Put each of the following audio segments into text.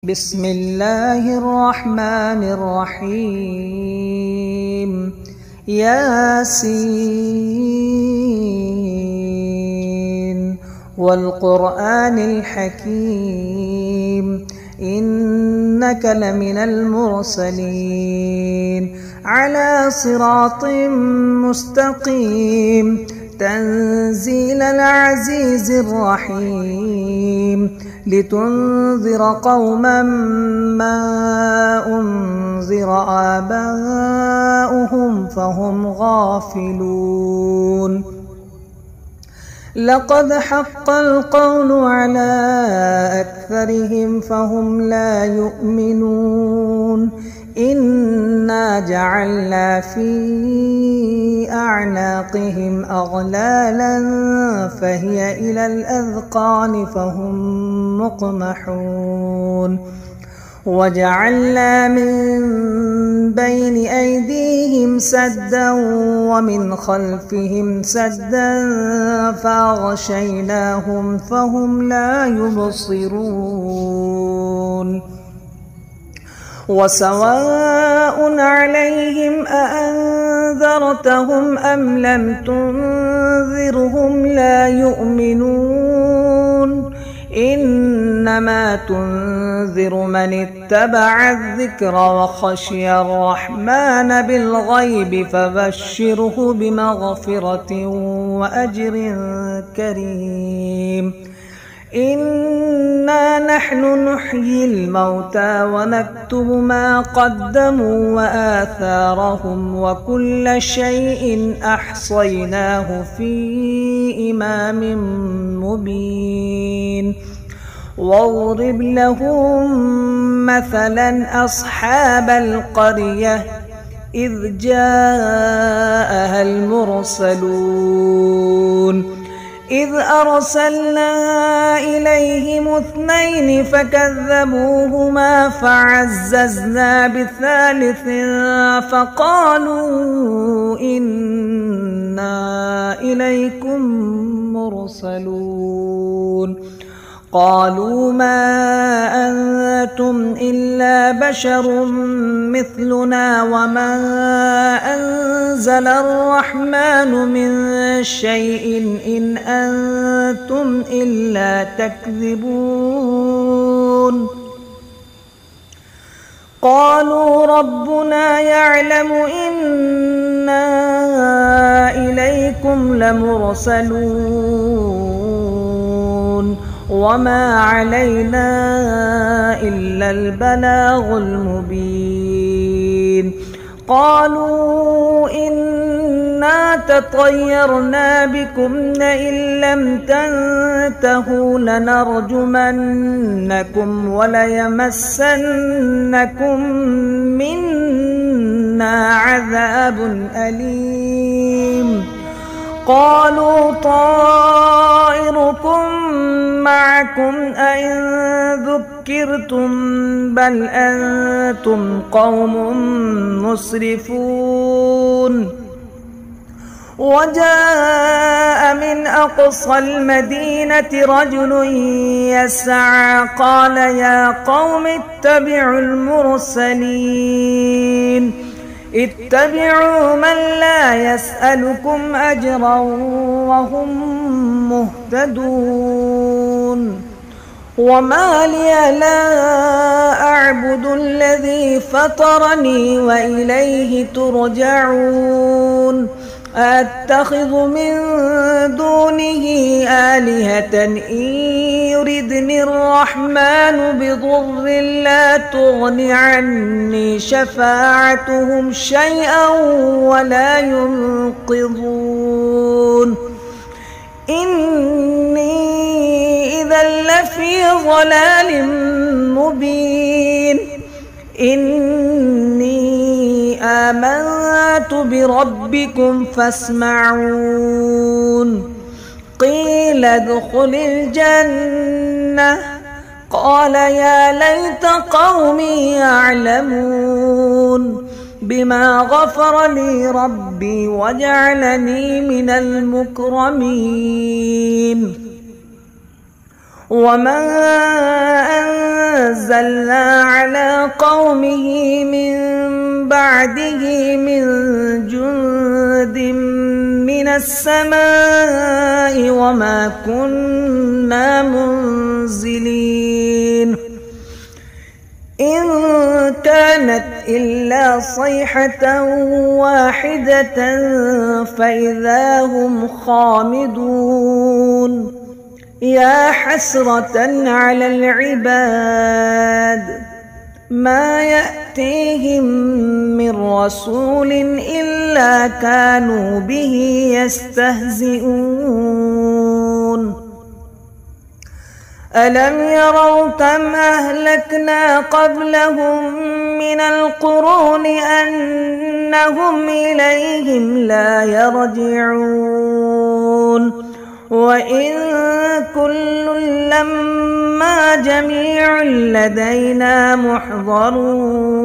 بسم الله الرحمن الرحيم. ياسين والقرآن الحكيم إنك لمن المرسلين على صراط مستقيم تنزيل العزيز الرحيم لتنذر قوما ما أنذر آباؤهم فهم غافلون. لقد حق القول على أكثرهم فهم لا يؤمنون. إنا جعلنا في أعناقهم أغلالا فهي إلى الأذقان فهم مقمحون. وجعلنا من بين أيديهم سدا ومن خلفهم سدا فأغشيناهم فهم لا يبصرون. وسواء عليهم أأنذرتهم أم لم تنذرهم لا يؤمنون. إنما تنذر من اتبع الذكر وخشي الرحمن بالغيب فبشره بمغفرة وأجر كريم. إنا نحن نحيي الموتى ونكتب ما قدموا وآثارهم وكل شيء أحصيناه في إمام مبين. واضرب لهم مثلا أصحاب القرية إذ جاءها المرسلون إذ أرسلنا إليهم 2 فكذبوهما فعززنا بثالث فقالوا إنا إليكم مرسلون. قالوا ما أنتم إلا بشر مثلنا وما أنزل الرحمن من شيء إن أنتم إلا تكذبون. قالوا ربنا يعلم إنا إليكم لمرسلون وما علينا إلا البلاغ المبين. قالوا إنا تطيرنا بكم لئن لم تنتهوا لنرجمنكم وليمسنكم منا عذاب أليم. قالوا طائركم معكم أئن ذكرتم بل أنتم قوم مسرفون. وجاء من أقصى المدينة رجل يسعى قال يا قوم اتبعوا المرسلين اتبعوا من لا يسألكم أجرا وهم مهتدون. وما لي لا أعبد الذي فطرني وإليه ترجعون. أتخذ من دونه آلهة إن يردني الرحمن بضر لا تغن عني شفاعتهم شيئا ولا ينقذون. إني إذا لفي ضلال مبين. إني آمنت بربكم فاسمعون. قيل ادخل الجنة قال يا ليت قومي يعلمون بما غفر لي ربي وجعلني من المكرمين. وما أنزلنا على قومه من بعده من جند من السماء وما كنا منزلين إن كانت إلا صيحة واحدة فإذا هم خامدون يا حسرة على العباد ما يأتيهم من رسول إلا كانوا به يستهزئون ألم يروا كم أهلكنا قبلهم من القرون أنهم إليهم لا يرجعون وإن كل لما جميع لدينا محضرون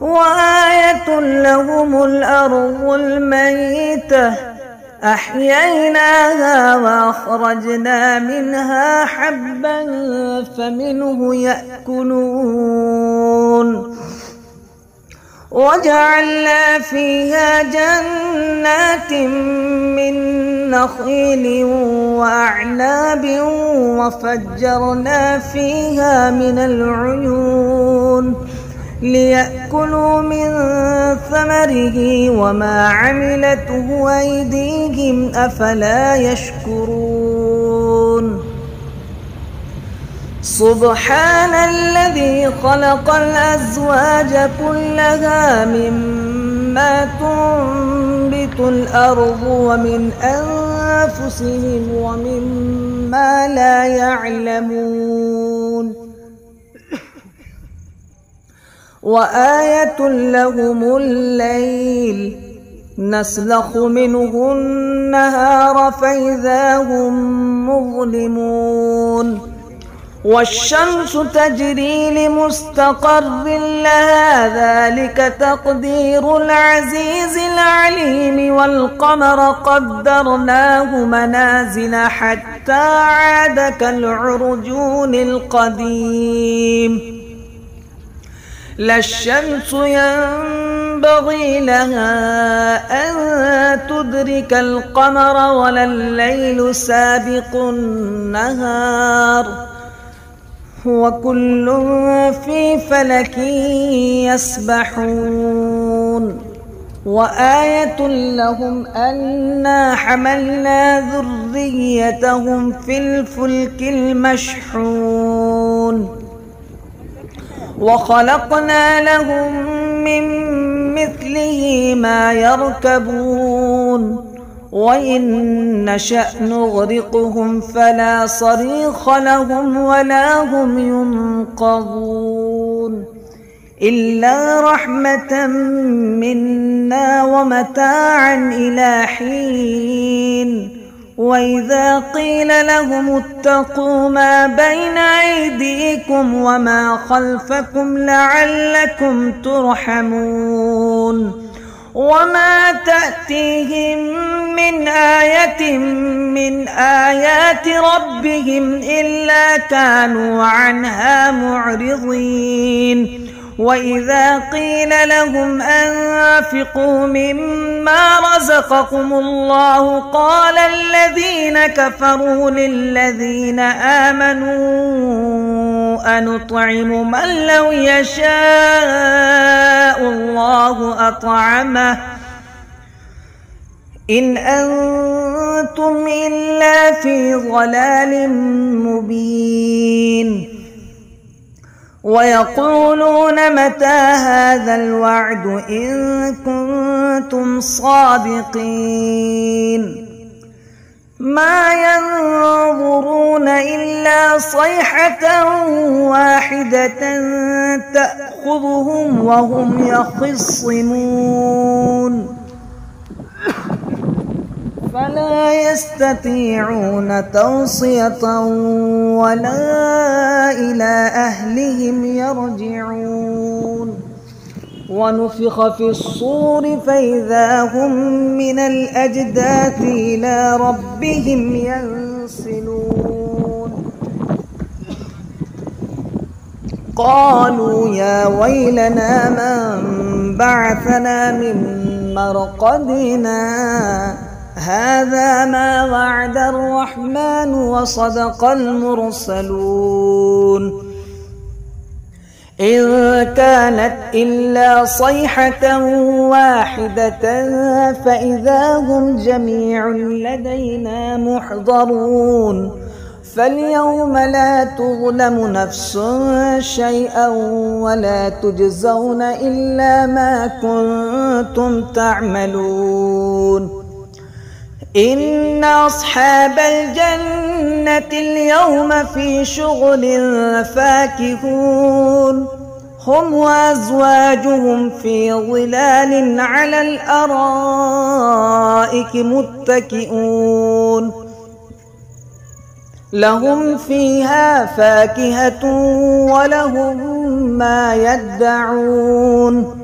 وآية لهم الأرض الميتة أحييناها وأخرجنا منها حبا فمنه يأكلون وجعلنا فيها جنات من نخيل وأعناب وفجرنا فيها من العيون ليأكلوا من ثمره وما عملته أيديهم أفلا يشكرون سبحان الذي خلق الأزواج كلها مما تنبت الأرض ومن أنفسهم ومما لا يعلمون وآية لهم الليل نسلخ منه النهار فإذا هم مظلمون والشمس تجري لمستقر لها ذلك تقدير العزيز العليم والقمر قدرناه منازل حتى عاد كالعرجون القديم لا الشمس ينبغي لها أن تدرك القمر ولا الليل سابق النهار وكل في فلك يسبحون وآية لهم أنا حملنا ذريتهم في الفلك المشحون وخلقنا لهم من مثله ما يركبون وإن نشأ نغرقهم فلا صريخ لهم ولا هم ينقذون إلا رحمة منا ومتاعا إلى حين وإذا قيل لهم اتقوا ما بين أيديكم وما خلفكم لعلكم ترحمون وما تأتيهم من آية من آيات ربهم إلا كانوا عنها معرضين وإذا قيل لهم أنفقوا مما رزقكم الله قال الذين كفروا للذين آمنوا أنطعم من لو يشاء الله أطعمه إن أنتم إلا في ضلال مبين ويقولون متى هذا الوعد إن كنتم صادقين ما ينظرون إلا صيحة واحدة تأخذهم وهم يخصمون فلا يستطيعون توصية ولا إلى أهلهم يرجعون ونفخ في الصور فإذا هم من الأجداث إلى ربهم ينسلون قالوا يا ويلنا من بعثنا من مرقدنا هذا ما وعد الرحمن وصدق المرسلون إن كانت إلا صيحة واحدة فإذا هم جميع لدينا محضرون فاليوم لا تظلم نفس شيئا ولا تجزون إلا ما كنتم تعملون إن أصحاب الجنة اليوم في شغل فاكهون هم وأزواجهم في ظلال على الأرائك متكئون لهم فيها فاكهة ولهم ما يدعون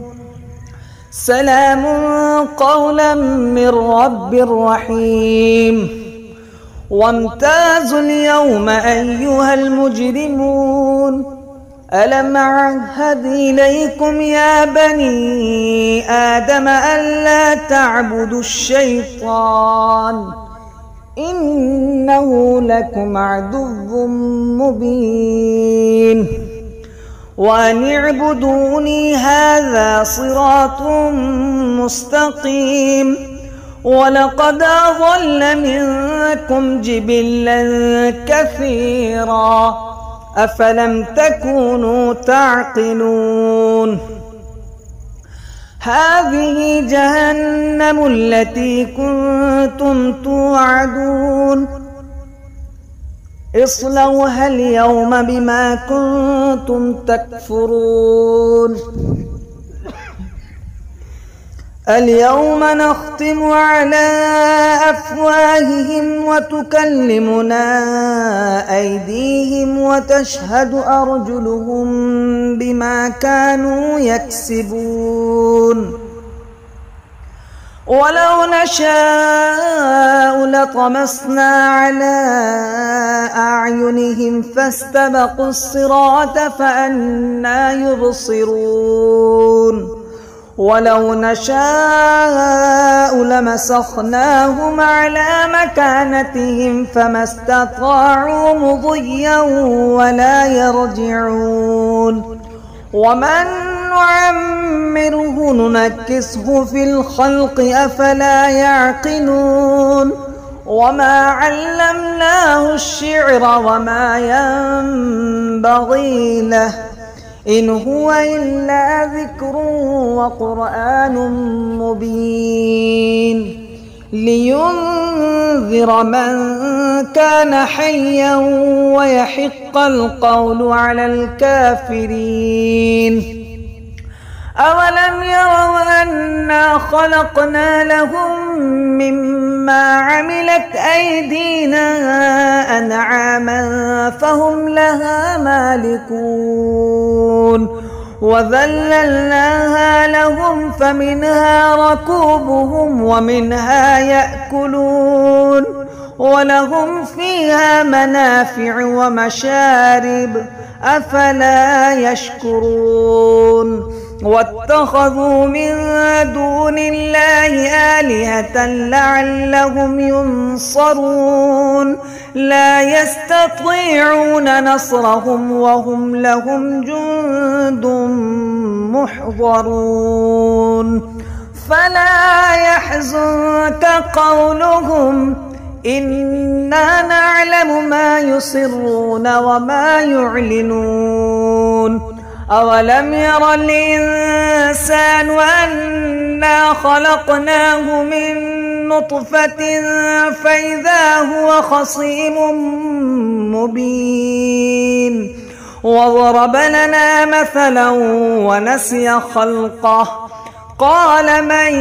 سلام قولا من رب رحيم وامتازوا اليوم أيها المجرمون ألم أعهد إليكم يا بني آدم ألا تعبدوا الشيطان إنه لكم عدو مبين وأن اعبدوني هذا صراط مستقيم ولقد أضل منكم جبلا كثيرا أفلم تكونوا تعقلون هذه جهنم التي كنتم توعدون اصلوها اليوم بما كنتم تكفرون اليوم نختم على أفواههم وتكلمنا أيديهم وتشهد أرجلهم بما كانوا يكسبون ولو نشاء لطمسنا على أعينهم فاستبقوا الصراط فأنى يبصرون ولو نشاء لمسخناهم على مكانتهم فما استطاعوا مضيا ولا يرجعون ومن نعمره ننكسه في الخلق أفلا يعقلون وما علمناه الشعر وما ينبغي له إن هو إلا ذكر وقرآن مبين لينذر من كان حيا ويحق القول على الكافرين أولم يروا أنا خلقنا لهم مما عملت أيدينا أنعاما فهم لها مالكون وذللناها لهم فمنها ركوبهم ومنها يأكلون ولهم فيها منافع ومشارب أفلا يشكرون واتخذوا من دون الله آلهة لعلهم ينصرون لا يستطيعون نصرهم وهم لهم جند محضرون فلا يحزنك قولهم إنا نعلم ما يسرون وما يعلنون أولم ير الإنسان أنا خلقناه من نطفة فإذا هو خصيم مبين وضرب لنا مثلا ونسي خلقه قال من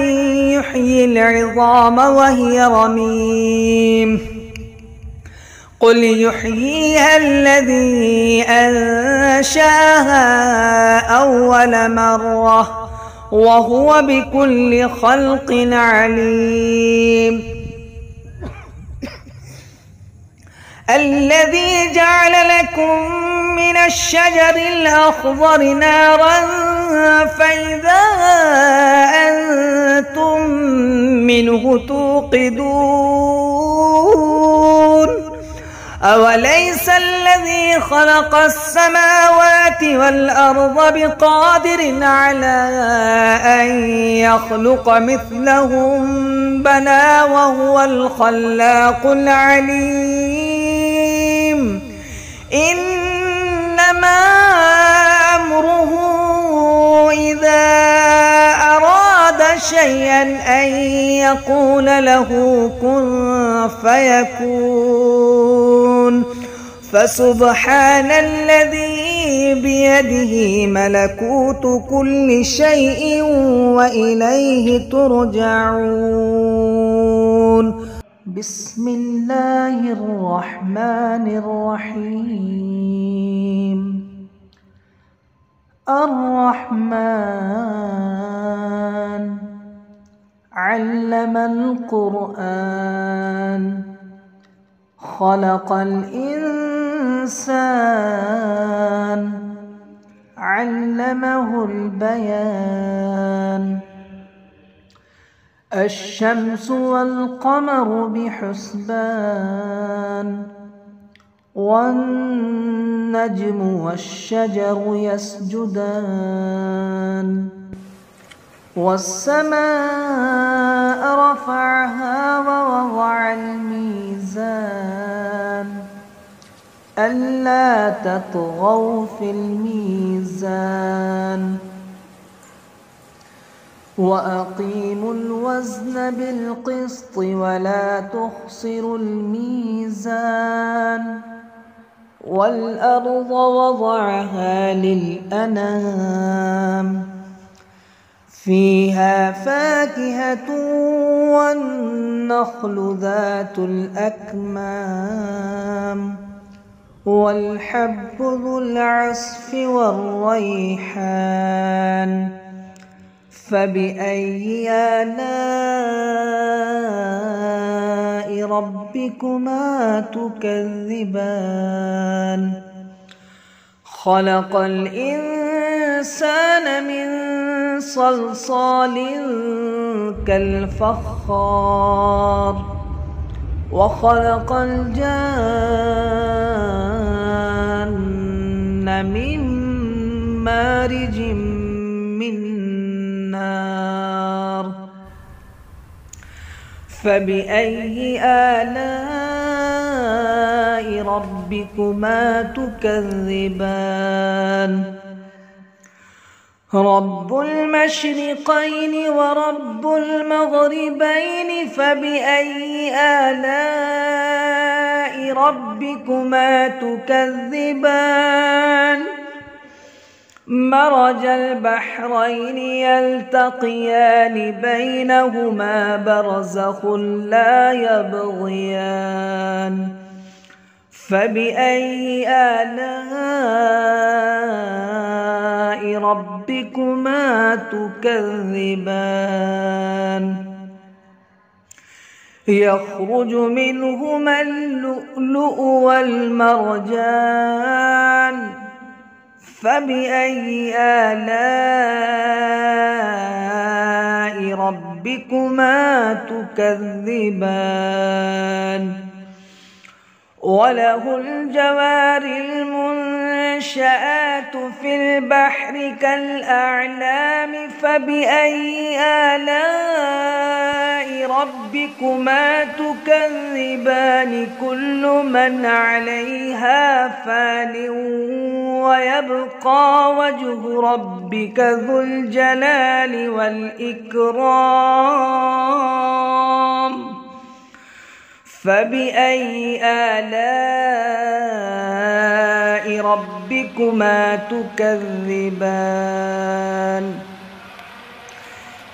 يحيي العظام وهي رميم قل يحييها الذي أنشأها أول مرة وهو بكل خلق عليم الذي جعل لكم من الشجر الأخضر نارا فإذا أنتم منه توقدون أوليس الذي خلق السماوات والأرض بقادر على أن يخلق مثلهم بلى وهو الخلاق العليم إنما أمره إذا أراد شيئا أن يقول له كن فيكون فسبحان الذي بيده ملكوت كل شيء وإليه ترجعون. بسم الله الرحمن الرحيم. الرحمن علم القرآن خلق الإنسان علمه البيان الشمس والقمر بحسبان والنجم والشجر يسجدان والسماء رفعها ووضع الميزان ألا تطغوا في الميزان وأقيموا الوزن بالقسط ولا تخسروا الميزان والأرض وضعها للأنام فيها فاكهة والنخل ذات الأكمام والحب ذو العصف والريحان فبأي آلاء ربكما تكذبان خلق الإنسان من صلصال كالفخار وخلق الجان من مارج من نار فبأي آلاء ربكما تكذبان رب المشرقين ورب المغربين فبأي آلاء ربكما تكذبان مرج البحرين يلتقيان بينهما برزخ لا يبغيان فبأي آلاء ربكما تكذبان يخرج منهما اللؤلؤ والمرجان فبأي آلاء ربكما تكذبان وله الجوار المنشآت في البحر كالأعلام فبأي آلاء ربكما تكذبان كل من عليها فان ويبقى وجه ربك ذو الجلال والإكرام فبأي آلاء ربكما تكذبان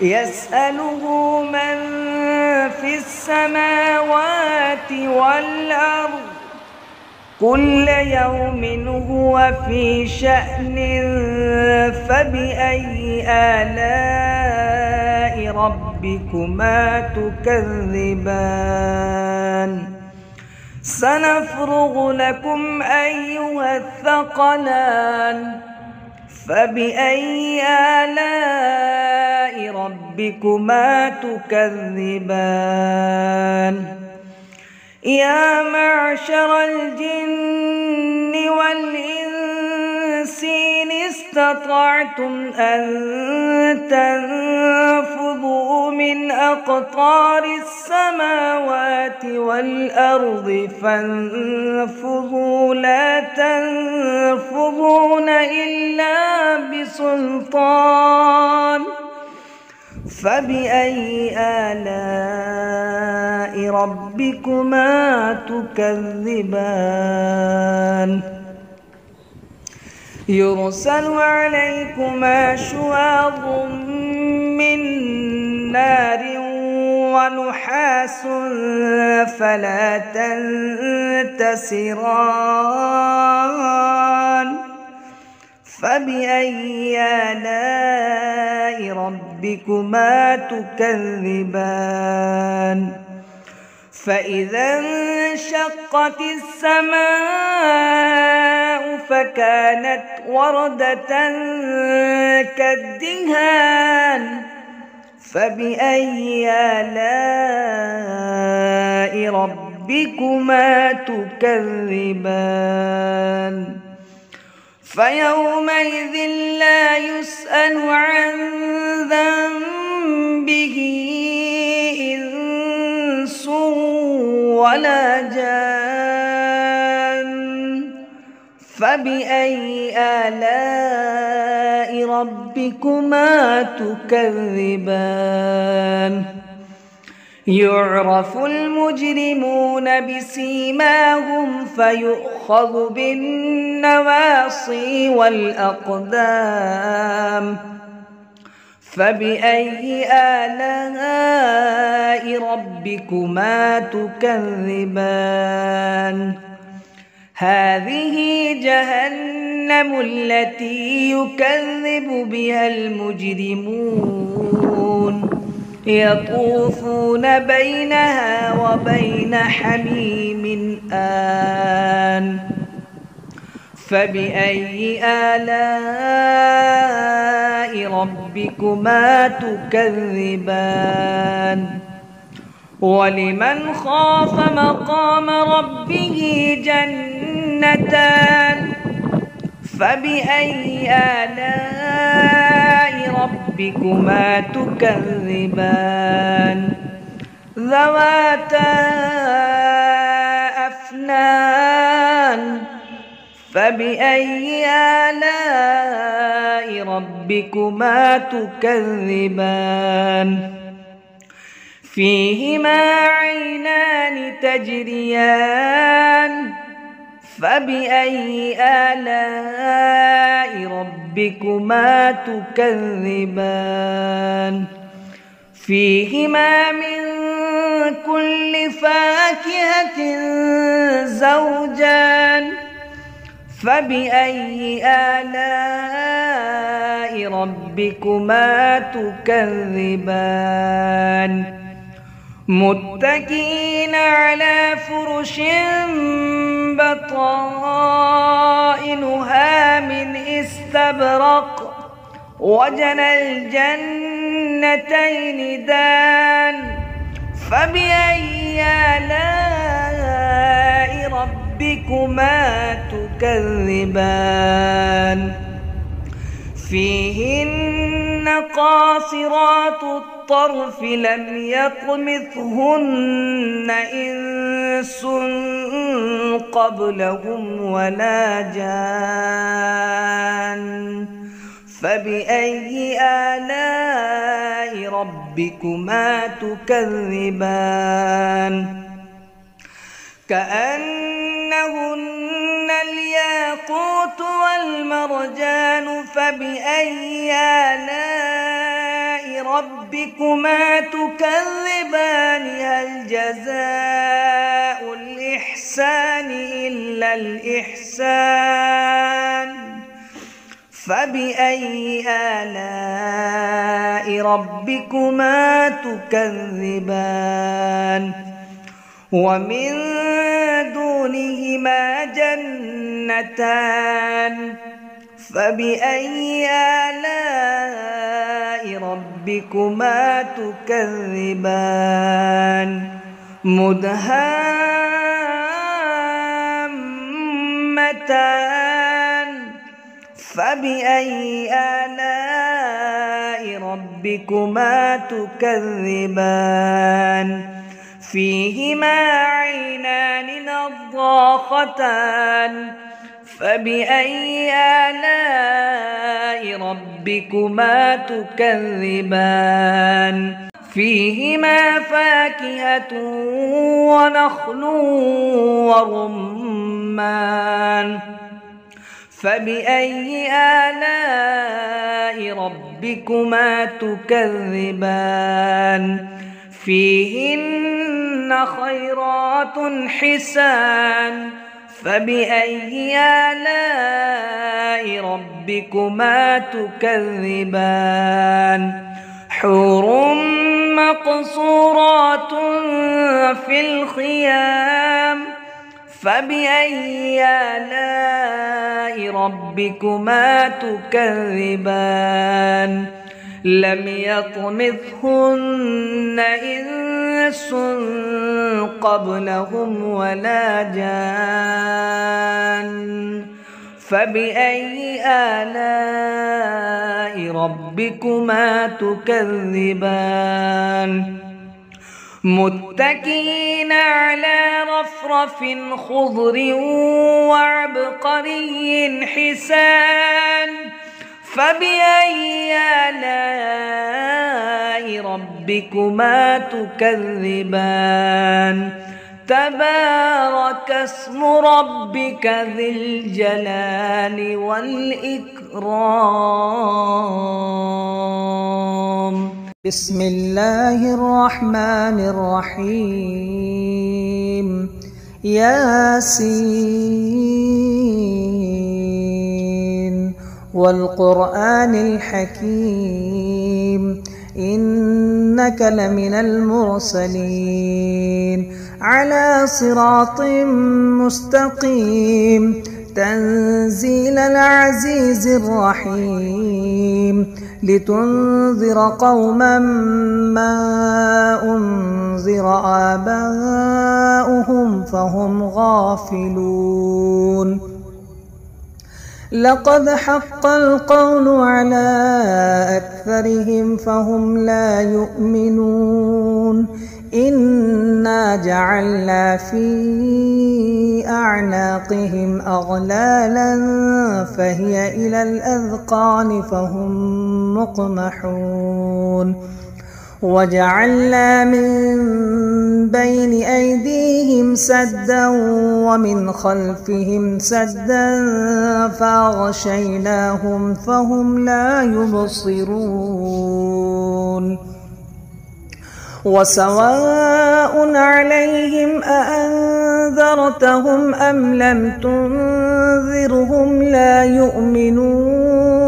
يسأله من في السماوات والأرض كل يوم هو في شأن فبأي آلاء ربكما تكذبان سنفرغ لكم أيها الثقلان فبأي آلاء ربكما تكذبان يا معشر الجن والإنس إن استطعتم أن تنفذوا من أقطار السماوات والأرض فانفذوا لا تنفذون إلا بسلطان فبأي آلاء ربكما تكذبان يرسل عليكما شواظ من نار ونحاس فلا تنتصران فبأي آلاء ربكما تكذبان فإذا انشقت السماء فكانت وردة كالدهان فبأي آلاء ربكما تكذبان فيومئذ لا يسأل عن ذنبه إنس ولا جان فبأي آلاء ربكما تكذبان يعرف المجرمون بسيماهم فيؤخذ بالنواصي والأقدام فبأي آلاء ربكما تكذبان هذه جهنم التي يكذب بها المجرمون يطوفون بينها وبين حميم آن فبأي آلاء ربكما تكذبان ولمن خاف مقام ربه جنتان فبأي آلاء ربكما تكذبان ذواتا أفنان فبأي آلاء ربكما تكذبان فيهما عينان تجريان فبأي آلاء ربكما تكذبان فيهما من كل فاكهة زوجان فبأي آلاء ربكما تكذبان متكئين على فرش بطائنها من استبرق وجنى الجنتين دان فبأي آلاء ربكما تكذبان فيهن قاصرات الطرف لم يطمثهن إنس قبلهم ولا جان فبأي آلاء ربكما تكذبان كأنهن الياقوت والمرجان فبأي آلاء ربكما تكذبان هل جزاء الإحسان إلا الإحسان فبأي آلاء ربكما تكذبان ومن دونهما جنتان فبأي آلاء ربكما تكذبان مدهامتان فبأي آلاء ربكما تكذبان فيهما عينان نضاختان فبأي آلاء ربكما تكذبان فيهما فاكهة ونخل ورمان فبأي آلاء ربكما تكذبان فيهن خيرات حسان فبأي آلاء ربكما تكذبان حور مقصورات في الخيام فبأي آلاء ربكما تكذبان لم يطمثهن إنس قبلهم ولا جان فبأي آلاء ربكما تكذبان متكئين على رفرف خضر وعبقري حسان فبأي آلاء ربكما تكذبان تبارك اسم ربك ذي الجلال والإكرام بسم الله الرحمن الرحيم ياسين والقرآن الحكيم إنك لمن المرسلين على صراط مستقيم تنزيل العزيز الرحيم لتنذر قوما ما أنذر آباؤهم فهم غافلون لقد حق القول على أكثرهم فهم لا يؤمنون إنا جعلنا في أعناقهم أغلالا فهي إلى الأذقان فهم مقمحون وجعلنا من بين أيديهم سدا ومن خلفهم سدا فأغشيناهم فهم لا يبصرون وسواء عليهم أأنذرتهم أم لم تنذرهم لا يؤمنون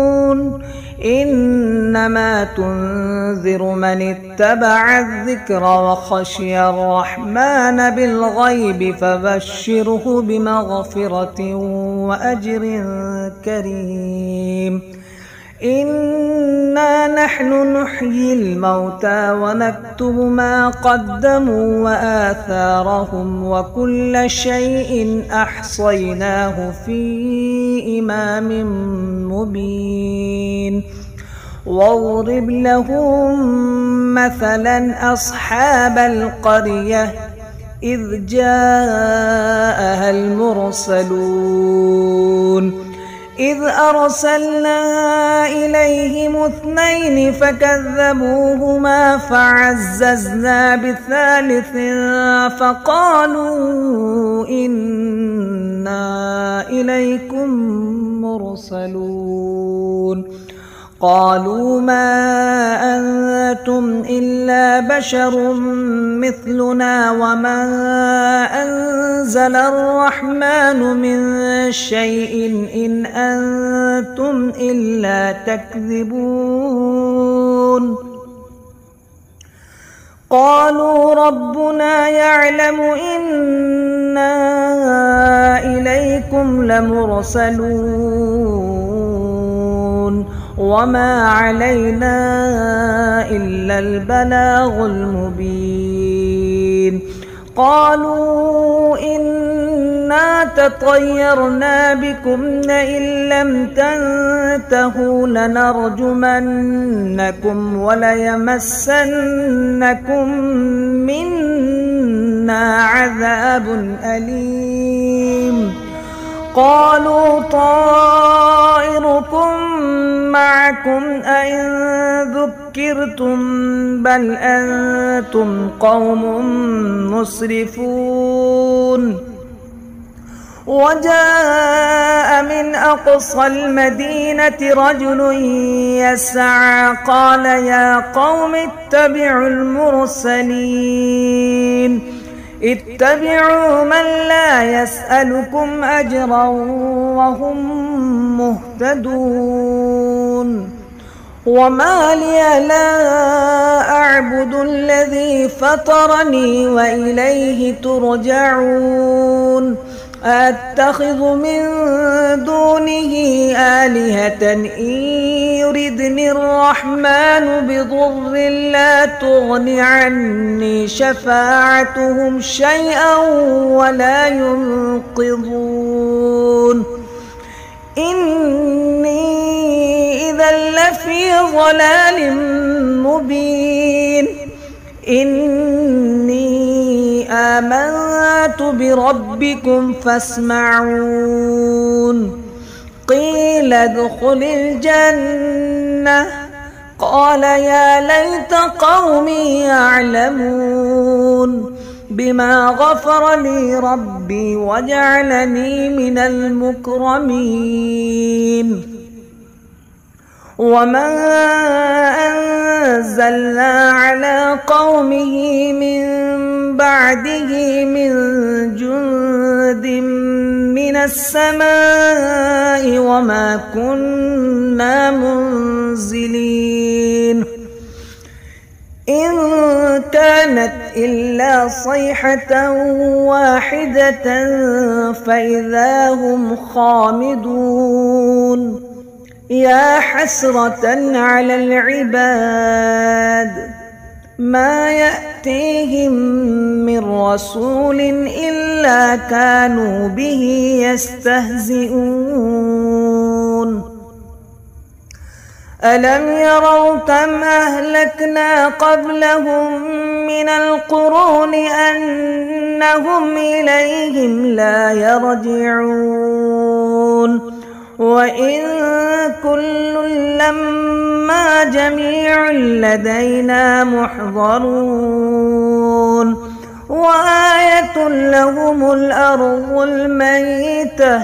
إنما تنذر من اتبع الذكر وخشي الرحمن بالغيب فبشره بمغفرة وأجر كريم إنا نحن نحيي الموتى ونكتب ما قدموا وآثارهم وكل شيء أحصيناه في إمام مبين واضرب لهم مثلا أصحاب القرية إذ جاءها المرسلون إذ أرسلنا إليهم 2 فكذبوهما فعززنا بثالث فقالوا إنا إليكم مرسلون قالوا ما أنتم إلا بشر مثلنا وما أنزل الرحمن من شيء إن أنتم إلا تكذبون قالوا ربنا يعلم إنا إليكم لمرسلون وما علينا إلا البلاغ المبين. قالوا إنا تطيرنا بكم لئن لم تنتهوا لنرجمنكم وليمسنكم منا عذاب أليم. قالوا طائركم معكم أئن ذكرتم بل أنتم قوم مسرفون. وجاء من أقصى المدينة رجل يسعى قال يا قوم اتبعوا المرسلين اتبعوا من لا يسألكم أجرا وهم مهتدون. وما لي لا أعبد الذي فطرني وإليه ترجعون. أتخذ من دونه آلهة إن يردني الرحمن بضر لا تغن عني شفاعتهم شيئا ولا ينقذون. إني إذا لفي ضلال مبين. إني آمنت بربكم فاسمعون. قيل ادخل الجنة قال يا ليت قومي يعلمون بما غفر لي ربي وجعلني من المكرمين. وما أنزلنا على قومه من بعده من جند من السماء وما كنا منزلين. إن كانت إلا صيحة واحدة فإذا هم خامدون. يا حسرة على العباد ما يأتيهم من رسول إلا كانوا به يستهزئون. ألم يروا كم أهلكنا قبلهم من القرون أنهم إليهم لا يرجعون. وإن كل لما جميع لدينا محضرون. وآية لهم الأرض الميتة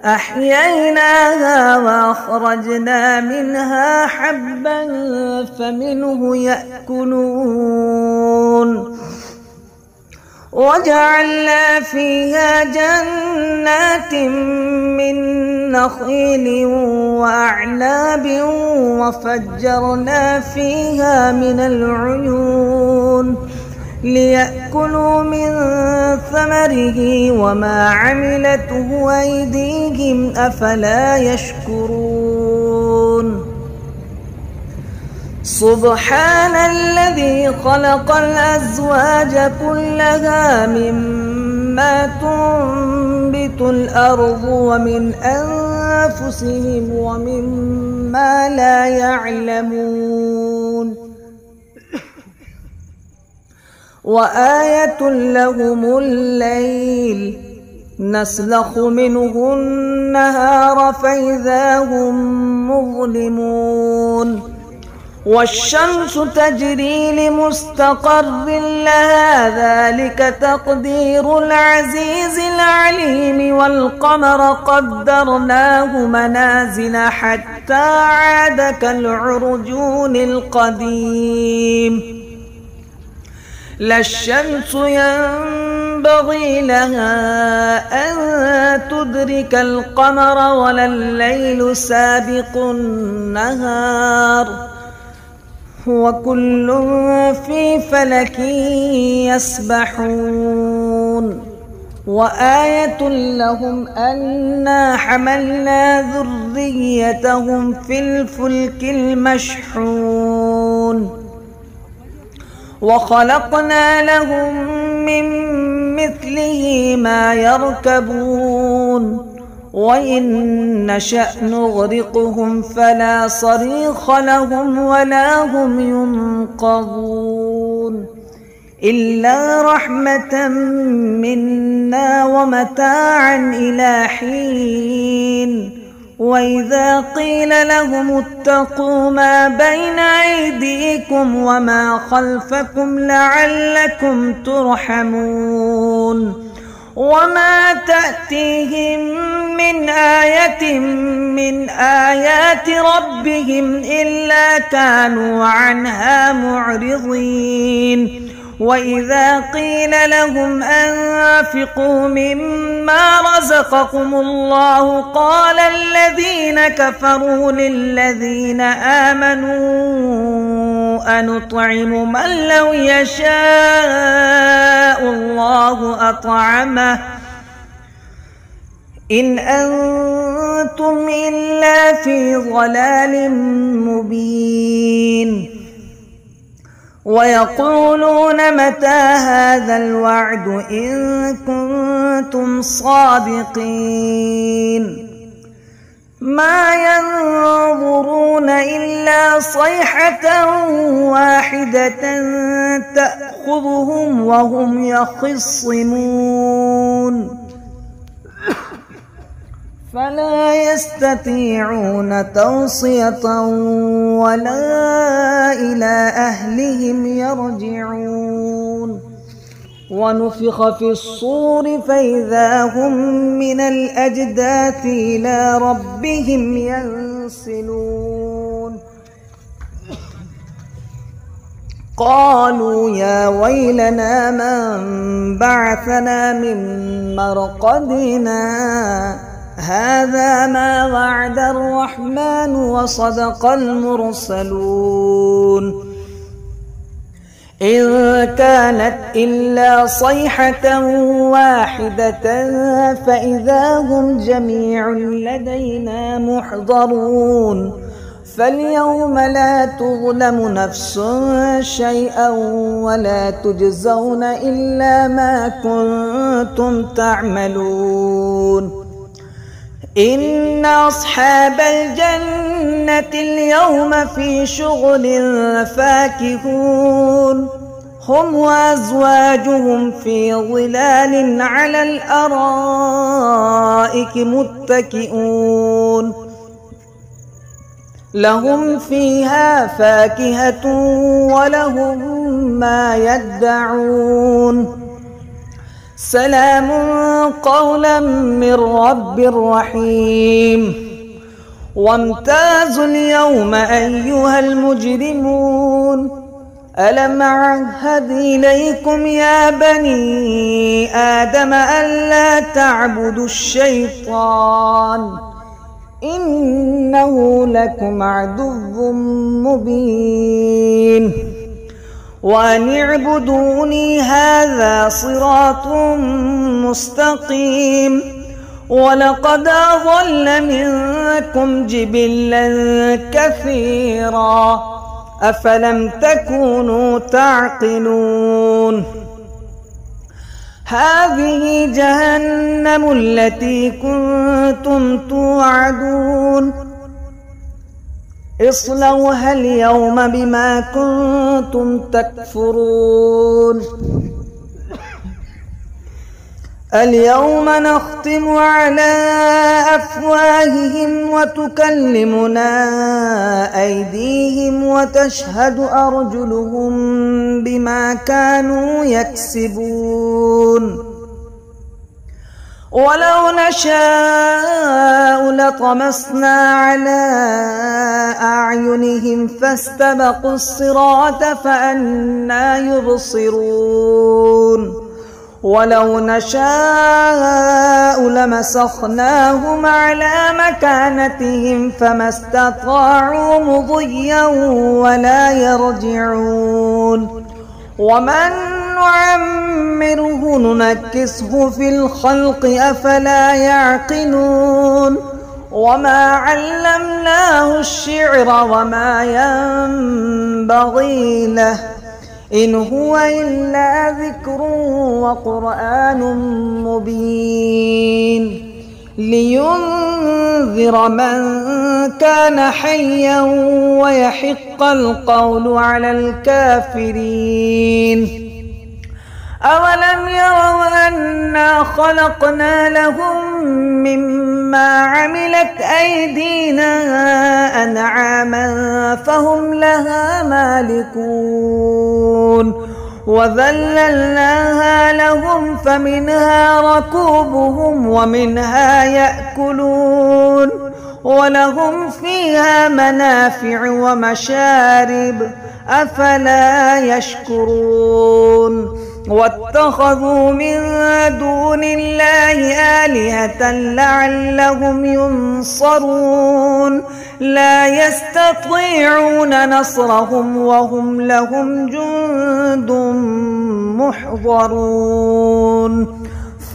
أحييناها وأخرجنا منها حبا فمنه يأكلون. وجعلنا فيها جنات من نخيل وأعناب وفجرنا فيها من العيون ليأكلوا من ثمره وما عملته أيديهم أفلا يشكرون. سبحان الذي خلق الأزواج كلها مما تنبت الأرض ومن أنفسهم ومما لا يعلمون. وآية لهم الليل نسلخ منه النهار فإذا هم مظلمون. والشمس تجري لمستقر لها ذلك تقدير العزيز العليم. والقمر قدرناه منازل حتى عاد كالعرجون القديم. لا الشمس ينبغي لها أن تدرك القمر ولا الليل سابق النهار وكل في فلك يسبحون وآية لهم أنا حملنا ذريتهم في الفلك المشحون وخلقنا لهم من مثله ما يركبون وإن نشأ نغرقهم فلا صريخ لهم ولا هم ينقذون إلا رحمة منا ومتاعا إلى حين وإذا قيل لهم اتقوا ما بين أيديكم وما خلفكم لعلكم ترحمون وما تأتيهم من آية من آيات ربهم إلا كانوا عنها معرضين وإذا قيل لهم أنفقوا مما رزقكم الله قال الذين كفروا للذين آمنوا أنطعم من لو يشاء الله أطعمه إن أنتم إلا في ضلال مبين ويقولون متى هذا الوعد إن كنتم صادقين ما ينظرون إلا صيحة واحدة تأخذهم وهم يخصمون فلا يستطيعون توصية ولا إلى أهلهم يرجعون ونفخ في الصور فإذا هم من الأجداث إلى ربهم ينسلون قالوا يا ويلنا من بعثنا من مرقدنا هذا ما وعد الرحمن وصدق المرسلون إن كانت إلا صيحة واحدة فإذا هم جميع لدينا محضرون فاليوم لا تظلم نفس شيئا ولا تجزون إلا ما كنتم تعملون إن أصحاب الجنة اليوم في شغل فاكهون هم وأزواجهم في ظلال على الأرائك متكئون لهم فيها فاكهة ولهم ما يدعون سلام قولا من رب رحيم وامتازوا اليوم أيها المجرمون ألم أعهد إليكم يا بني آدم ألا تعبدوا الشيطان إنه لكم عدو مبين وأن اعبدوني هذا صراط مستقيم ولقد أضل منكم جبلا كثيرا أفلم تكونوا تعقلون هذه جهنم التي كنتم توعدون اصلوها اليوم بما كنتم تكفرون اليوم نختم على أفواههم وتكلمنا أيديهم وتشهد أرجلهم بما كانوا يكسبون ولو نشاء لطمسنا على أعينهم فاستبقوا الصراط فأنى يبصرون ولو نشاء لمسخناهم على مكانتهم فما استطاعوا مضيا ولا يرجعون ومن نعمره ننكسه في الخلق أفلا يعقلون وما علمناه الشعر وما ينبغي له إن هو إلا ذكر وقرآن مبين لينذر من كان حيا ويحق القول على الكافرين أولم يروا أنا خلقنا لهم مما عملت أيدينا أنعاما فهم لها مالكون وذللناها لهم فمنها ركوبهم ومنها يأكلون ولهم فيها منافع ومشارب أفلا يشكرون واتخذوا من دون الله آلهة لعلهم ينصرون لا يستطيعون نصرهم وهم لهم جند محضرون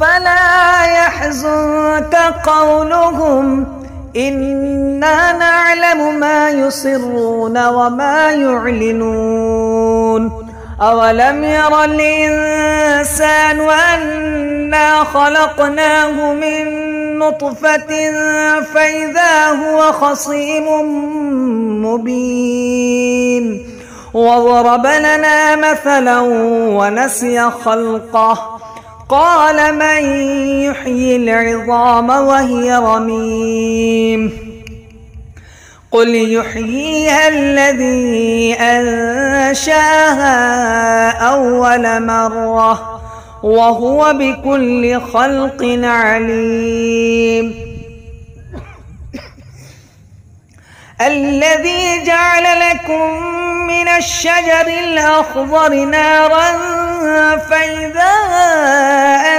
فلا يحزنك قولهم إنا نعلم ما يسرون وما يعلنون أولم ير الإنسان أنا خلقناه من نطفة فإذا هو خصيم مبين وضرب لنا مثلا ونسي خلقه قال من يحيي العظام وهي رميم قل يحييها الذي أنشاها أول مرة وهو بكل خلق عليم الذي جعل لكم من الشجر الأخضر نارا فإذا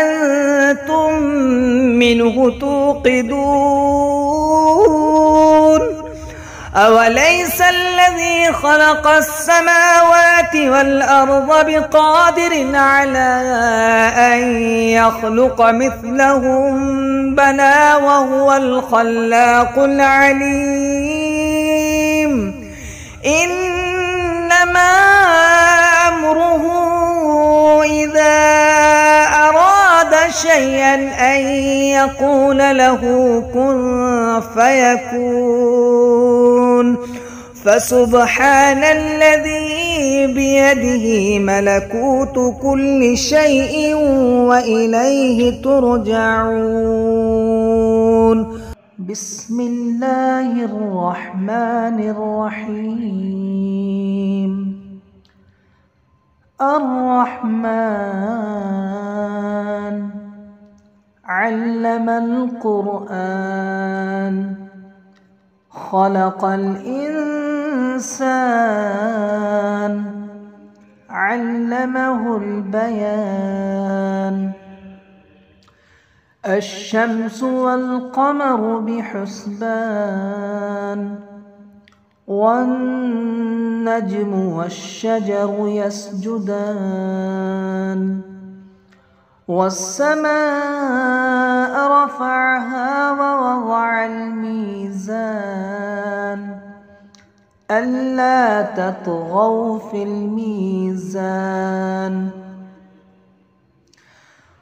أنتم منه توقدون أوليس الذي خلق السماوات والأرض بقادر على أن يخلق مثلهم بلى وهو الخلاق العليم إنما أمره إذا أراد شيئا أن يقول له كن فيكون فسبحان الذي بيده ملكوت كل شيء وإليه ترجعون بسم الله الرحمن الرحيم الرحمن علم القرآن خلق الإنسان علمه البيان الشمس والقمر بحسبان والنجم والشجر يسجدان والسماء رفعها ووضع الميزان ألا تطغوا في الميزان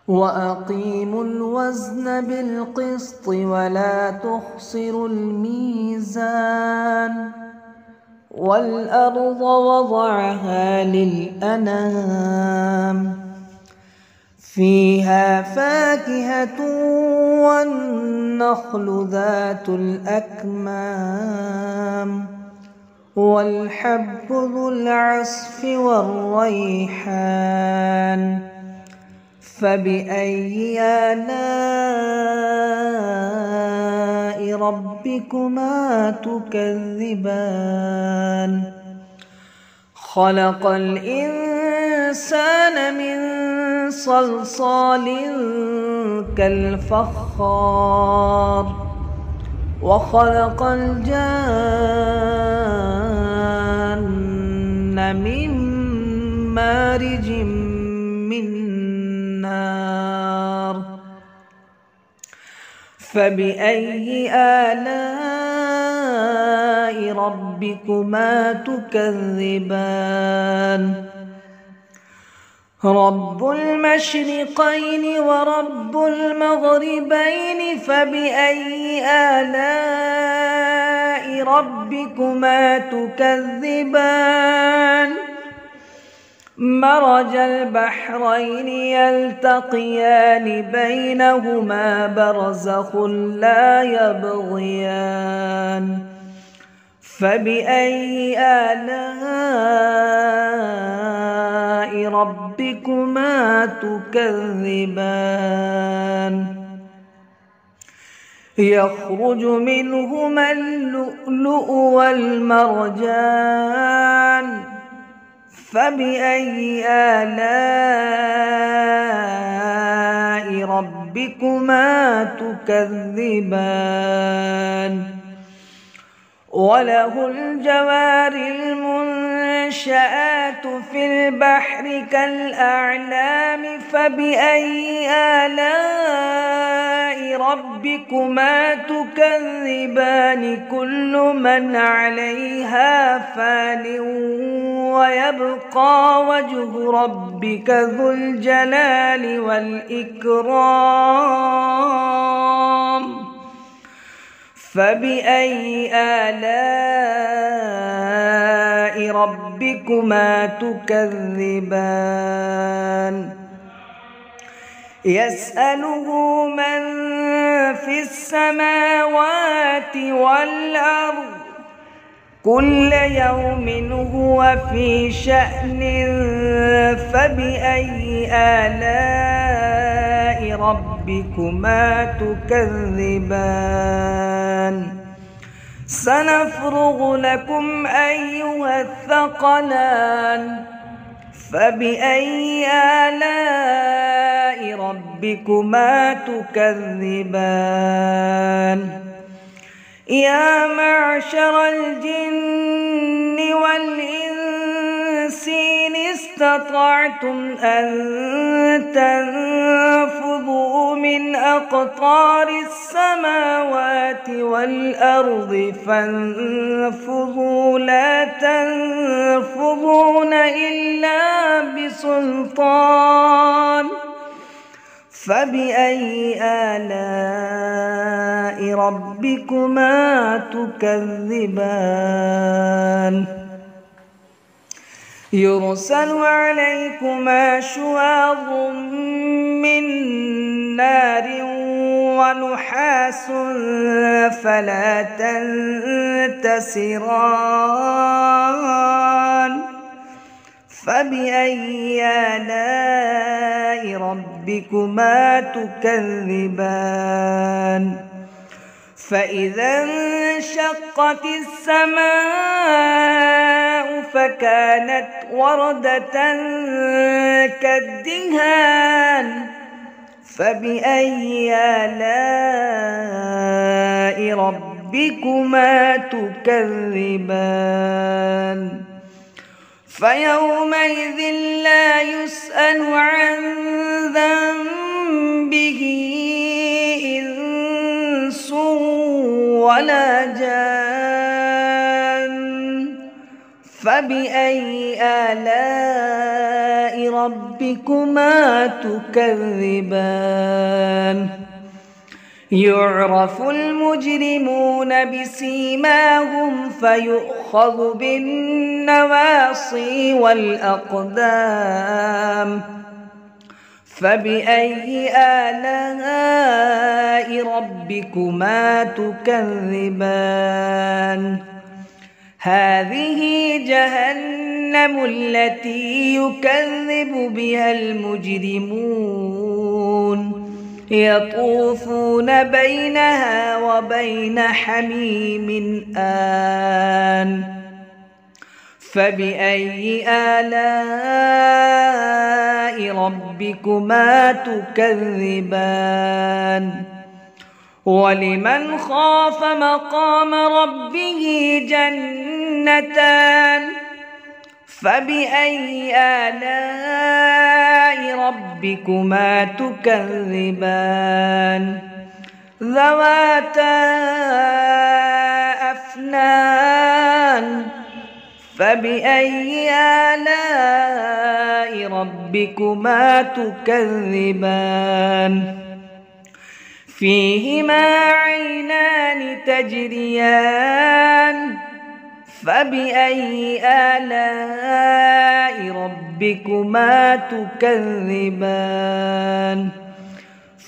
وأقيموا الوزن بالقسط ولا تخسروا الميزان والأرض وضعها للأنام فيها فاكهة والنخل ذات الأكمام والحب ذو العصف والريحان فبأي آلاء ربكما تكذبان خلق الإنسان من صلصال كالفخار وخلق الجان من مارج من نار فبأي آلاء ربكما تكذبان رب المشرقين ورب المغربين فبأي آلاء ربكما تكذبان مرج البحرين يلتقيان بينهما برزخ لا يبغيان فبأي آلاء ربكما تكذبان يخرج منهما اللؤلؤ والمرجان فبأي آلاء ربكما تكذبان وله الجوار المنشآت في البحر كالأعلام فبأي آلاء ربكما تكذبان كل من عليها فان ويبقى وجه ربك ذو الجلال والإكرام فبأي آلاء ربكما تكذبان يسأله من في السماوات والأرض كل يوم هو في شأن فبأي آلاء ربكما تكذبان سنفرغ لكم أيها الثقلان فبأي آلاء ربكما تكذبان يا معشر الجن والإنس إن استطعتم أن تنفذوا من أقطار السماوات والأرض فانفذوا لا تنفذون إلا بسلطان فبأي آلاء ربكما تكذبان يرسل عليكما شواظ من نار ونحاس فلا تنتصران فبأي آلاء ربكما تكذبان فإذا انشقت السماء فكانت وردة كالدهان فبأي آلاء ربكما تكذبان فيومئذ لا يسأل عن ذنبه إنس ولا جان فبأي آلاء ربكما تكذبان يعرف المجرمون بسيماهم فيؤخذ بالنواصي والأقدام فبأي آلاء ربكما تكذبان هذه جهنم التي يكذب بها المجرمون يطوفون بينها وبين حميم آن فبأي آلاء ربكما تكذبان ولمن خاف مقام ربه جنتان فبأي آلاء ربكما تكذبان ذواتا أفنان فبأي آلاء ربكما تكذبان فيهما عينان تجريان فبأي آلاء ربكما تكذبان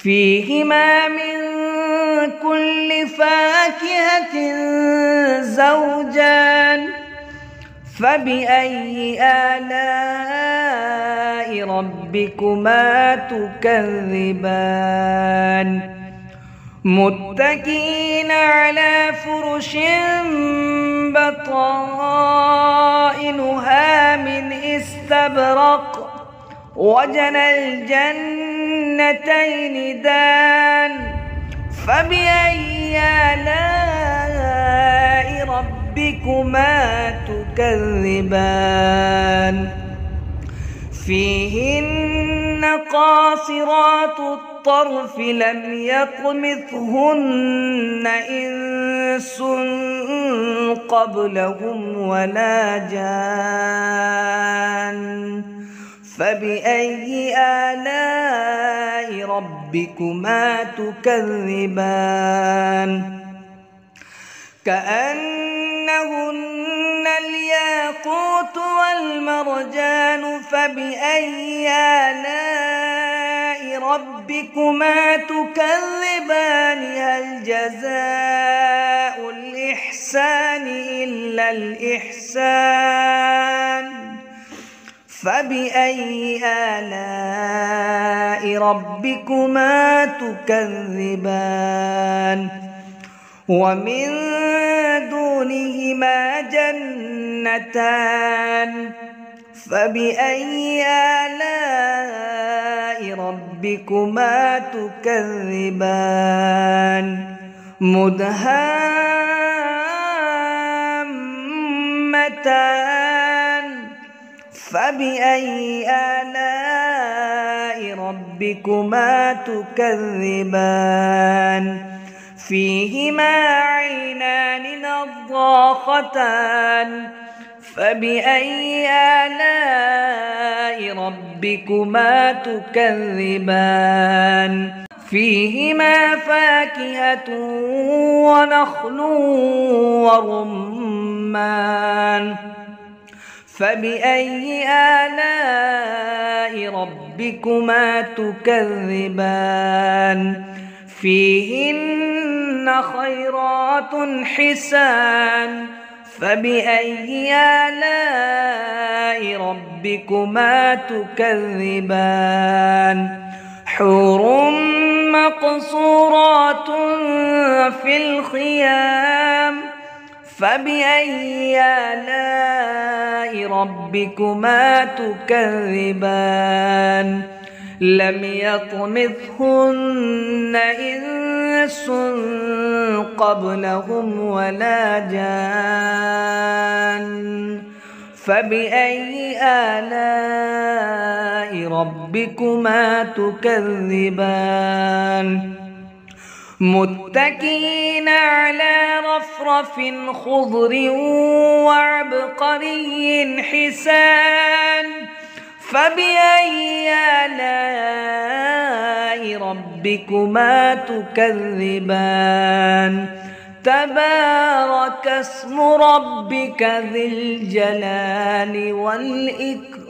فيهما من كل فاكهة زوجان فبأي آلاء ربكما تكذبان متكئين على فرش بطائنها من استبرق وجنى الجنتين دان فبأي آلاء ربكما تكذبان فيهن قاصرات الطرف لم يطمثهن إنس قبلهم ولا جان فبأي آلاء ربكما تكذبان كأنهن الياقوت والمرجان فبأي آلاء ربكما تكذبان هل جزاء الإحسان إلا الإحسان فبأي آلاء ربكما تكذبان ومن دونهما جنتان فبأي آلاء ربكما تكذبان مدهامتان فبأي آلاء ربكما تكذبان فيهما عينان نضاختان فبأي آلاء ربكما تكذبان فيهما فاكهة ونخل ورمان فبأي آلاء ربكما تكذبان فيهن خيرات حسان فبأي آلاء ربكما تكذبان حور مقصورات في الخيام فبأي آلاء ربكما تكذبان لم يطمثهن إنس قبلهم ولا جان فبأي آلاء ربكما تكذبان متكئين على رفرف خضر وعبقري حسان فبأي آلاء ربكما تكذبان تبارك اسم ربك ذي الجلال والإكرام.